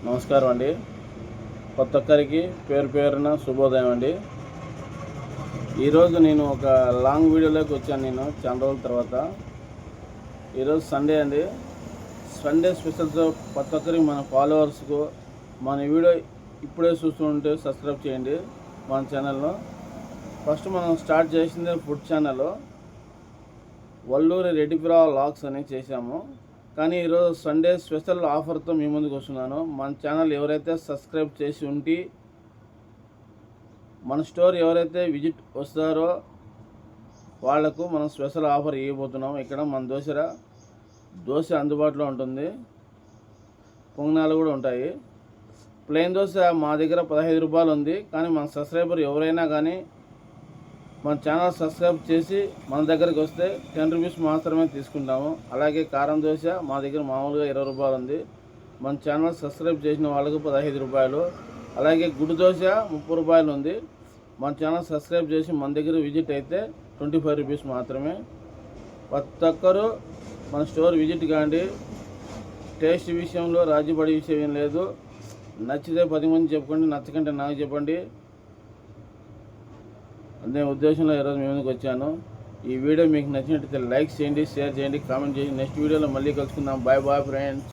నమస్కారం అండి. ప్రతి ఒక్కరికి పేరు పేరున శుభోదయం అండి. ఈరోజు నేను ఒక లాంగ్ వీడియోలోకి వచ్చాను. నేను చాలా రోజుల తర్వాత ఈరోజు సండే అండి. సండే స్పెషల్తో ప్రతి ఒక్కరికి మన ఫాలోవర్స్కు మన వీడియో ఇప్పుడే చూస్తుంటే సబ్స్క్రైబ్ చేయండి మన ఛానల్ను. ఫస్ట్ మనం స్టార్ట్ చేసింది ఫుడ్ ఛానల్ వల్లూరి రెడ్డిపురా వ్లాగ్స్ అని చేశాము. కానీ ఈరోజు సండే స్పెషల్ ఆఫర్తో మీ ముందుకు వస్తున్నాను. మన ఛానల్ ఎవరైతే సబ్స్క్రైబ్ చేసి ఉండి మన స్టోర్ ఎవరైతే విజిట్ వస్తారో వాళ్లకు మనం స్పెషల్ ఆఫర్ ఇవ్వబోతున్నాం. ఇక్కడ మన దోశ అందుబాటులో ఉంటుంది, పొంగనాలు కూడా ఉంటాయి. ప్లెయిన్ దోశ మా దగ్గర 15 రూపాయలు ఉంది. కానీ మన సబ్స్క్రైబర్ ఎవరైనా కానీ మన ఛానల్ సబ్స్క్రైబ్ చేసి మన దగ్గరికి వస్తే 10 రూపీస్ మాత్రమే తీసుకుంటాము. అలాగే కారం దోశ మా దగ్గర మామూలుగా 20 రూపాయలు ఉంది. మన ఛానల్ సబ్స్క్రైబ్ చేసిన వాళ్ళకు 15 రూపాయలు. అలాగే గుడ్డు దోశ 30 రూపాయలు ఉంది. మన ఛానల్ సబ్స్క్రైబ్ చేసి మన దగ్గర విజిట్ అయితే 25 రూపీస్ మాత్రమే. ప్రతి ఒక్కరూ మన స్టోర్ విజిట్ కాండి. టేస్ట్ విషయంలో రాజీపడే విషయం ఏం లేదు. నచ్చితే 10 మంది చెప్పుకోండి, నచ్చకంటే నాకు చెప్పండి. అదే ఉద్దేశంలో ఈరోజు మీ ముందుకు వచ్చాను. ఈ వీడియో మీకు నచ్చినట్లయితే లైక్ చేయండి, షేర్ చేయండి, కామెంట్ చేయండి. నెక్స్ట్ వీడియోలో మళ్ళీ కలుసుకుందాం. Bye bye friends.